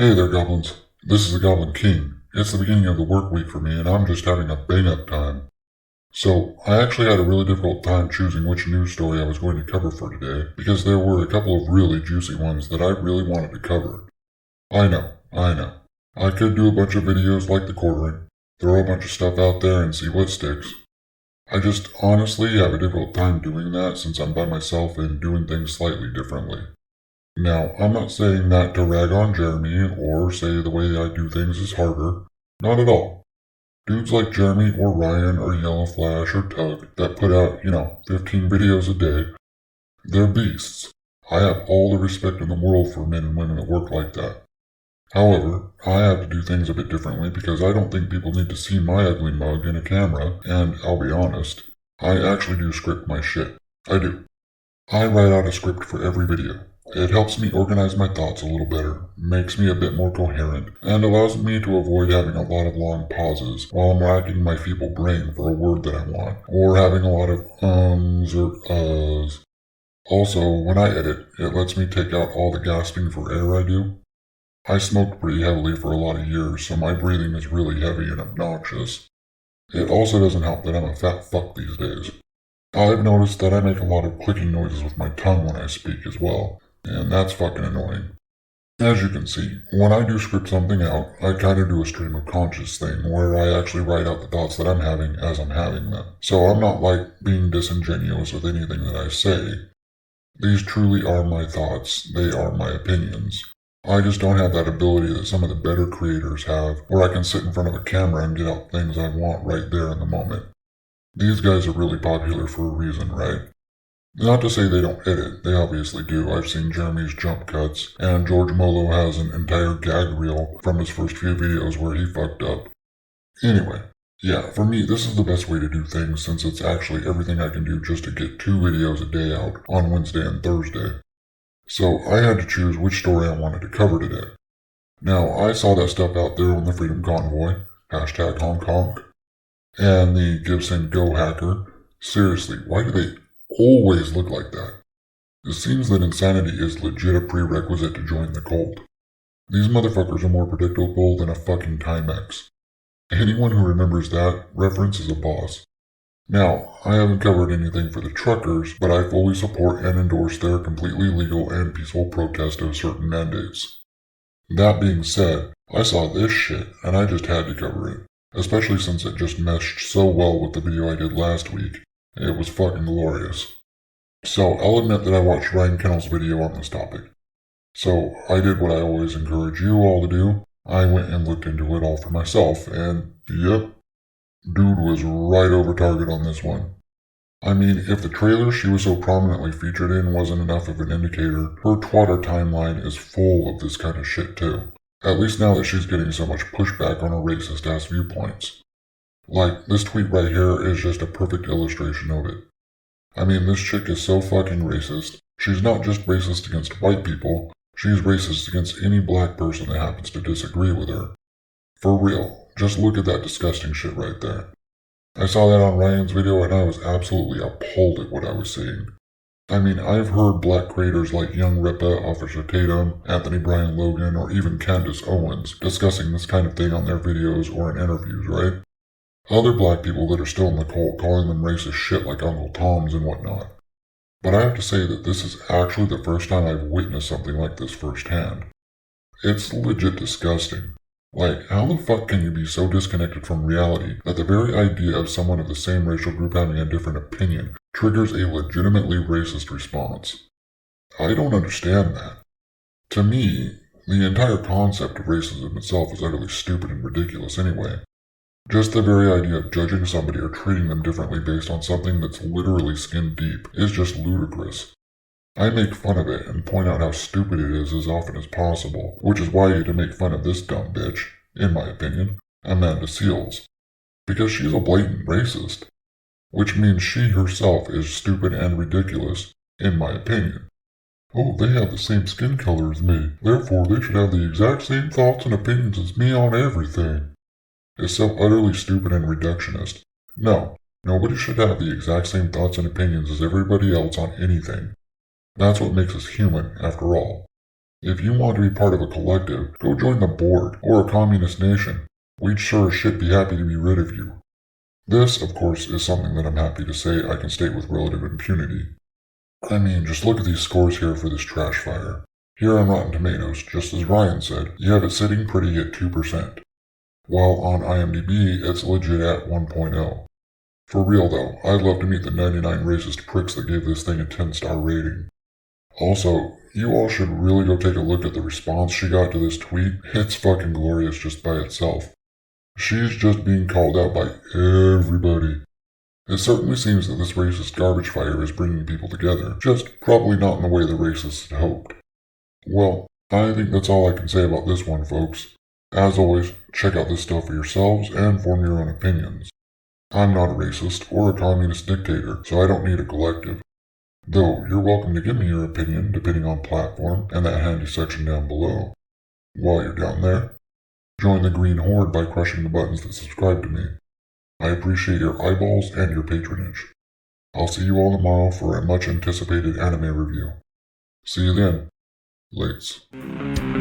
Hey there, Goblins. This is the Goblin King. It's the beginning of the work week for me, and I'm just having a bang-up time. So, I actually had a really difficult time choosing which news story I was going to cover for today, because there were a couple of really juicy ones that I really wanted to cover. I know. I could do a bunch of videos like the quartering, throw a bunch of stuff out there and see what sticks. I just honestly have a difficult time doing that since I'm by myself and doing things slightly differently. Now, I'm not saying that to rag on Jeremy or say the way I do things is harder. Not at all. Dudes like Jeremy or Ryan or Yellow Flash or Tug that put out, 15 videos a day, they're beasts. I have all the respect in the world for men and women that work like that. However, I have to do things a bit differently because I don't think people need to see my ugly mug in a camera, and I'll be honest, I actually do script my shit. I do. I write out a script for every video. It helps me organize my thoughts a little better, makes me a bit more coherent, and allows me to avoid having a lot of long pauses while I'm racking my feeble brain for a word that I want, or having a lot of ums or uhs. Also, when I edit, it lets me take out all the gasping for air I do. I smoked pretty heavily for a lot of years, so my breathing is really heavy and obnoxious. It also doesn't help that I'm a fat fuck these days. I've noticed that I make a lot of clicking noises with my tongue when I speak as well, and that's fucking annoying. As you can see, when I do script something out, I kinda do a stream of conscious thing where I actually write out the thoughts that I'm having as I'm having them. So I'm not being disingenuous with anything that I say. These truly are my thoughts, they are my opinions. I just don't have that ability that some of the better creators have, where I can sit in front of a camera and get out things I want right there in the moment. These guys are really popular for a reason, right? Not to say they don't edit, they obviously do. I've seen Jeremy's jump cuts, and George Molo has an entire gag reel from his first few videos where he fucked up. Anyway, yeah, for me this is the best way to do things since it's actually everything I can do just to get 2 videos a day out on Wednesday and Thursday. So I had to choose which story I wanted to cover today. Now, I saw that stuff out there on the Freedom Convoy, hashtag Hong Kong, and the Gibson Go Hacker. Seriously, why do they always look like that? It seems that insanity is legit a prerequisite to join the cult. These motherfuckers are more predictable than a fucking Timex. Anyone who remembers that reference is a boss. Now, I haven't covered anything for the truckers, but I fully support and endorse their completely legal and peaceful protest of certain mandates. That being said, I saw this shit, and I just had to cover it, especially since it just meshed so well with the video I did last week. It was fucking glorious. So, I'll admit that I watched Ryan Kennel's video on this topic. So, I did what I always encourage you all to do. I went and looked into it all for myself, and yep, dude was right over target on this one. I mean, if the trailer she was so prominently featured in wasn't enough of an indicator, her Twitter timeline is full of this kind of shit too. At least now that she's getting so much pushback on her racist-ass viewpoints. Like, this tweet right here is just a perfect illustration of it. I mean, this chick is so fucking racist. She's not just racist against white people, she's racist against any black person that happens to disagree with her. For real, just look at that disgusting shit right there. I saw that on Ryan's video and I was absolutely appalled at what I was seeing. I mean, I've heard black creators like Young Rippa, Officer Tatum, Anthony Bryan Logan, or even Candace Owens discussing this kind of thing on their videos or in interviews, right? Other black people that are still in the cult calling them racist shit like Uncle Tom's and whatnot. But I have to say that this is actually the first time I've witnessed something like this firsthand. It's legit disgusting. Like, how the fuck can you be so disconnected from reality that the very idea of someone of the same racial group having a different opinion triggers a legitimately racist response? I don't understand that. To me, the entire concept of racism itself is utterly stupid and ridiculous anyway. Just the very idea of judging somebody or treating them differently based on something that's literally skin deep is just ludicrous. I make fun of it and point out how stupid it is as often as possible, which is why I get to make fun of this dumb bitch, in my opinion, Amanda Seales. Because she's a blatant racist. Which means she herself is stupid and ridiculous, in my opinion. Oh, they have the same skin color as me, therefore they should have the exact same thoughts and opinions as me on everything. It's so utterly stupid and reductionist. No, nobody should have the exact same thoughts and opinions as everybody else on anything. That's what makes us human, after all. If you want to be part of a collective, go join the board or a communist nation. We'd sure as shit be happy to be rid of you. This, of course, is something that I'm happy to say I can state with relative impunity. I mean, just look at these scores here for this trash fire. Here on Rotten Tomatoes, just as Ryan said, you have it sitting pretty at 2%. While on IMDb, it's legit at 1.0. For real though, I'd love to meet the 99 racist pricks that gave this thing a 10-star rating. Also, you all should really go take a look at the response she got to this tweet. It's fucking glorious just by itself. She's just being called out by everybody. It certainly seems that this racist garbage fire is bringing people together, just probably not in the way the racists had hoped. Well, I think that's all I can say about this one, folks. As always, check out this stuff for yourselves and form your own opinions. I'm not a racist or a communist dictator, so I don't need a collective. Though, you're welcome to give me your opinion depending on platform and that handy section down below. While you're down there, join the Green Horde by crushing the buttons that subscribe to me. I appreciate your eyeballs and your patronage. I'll see you all tomorrow for a much anticipated anime review. See you then. Lates.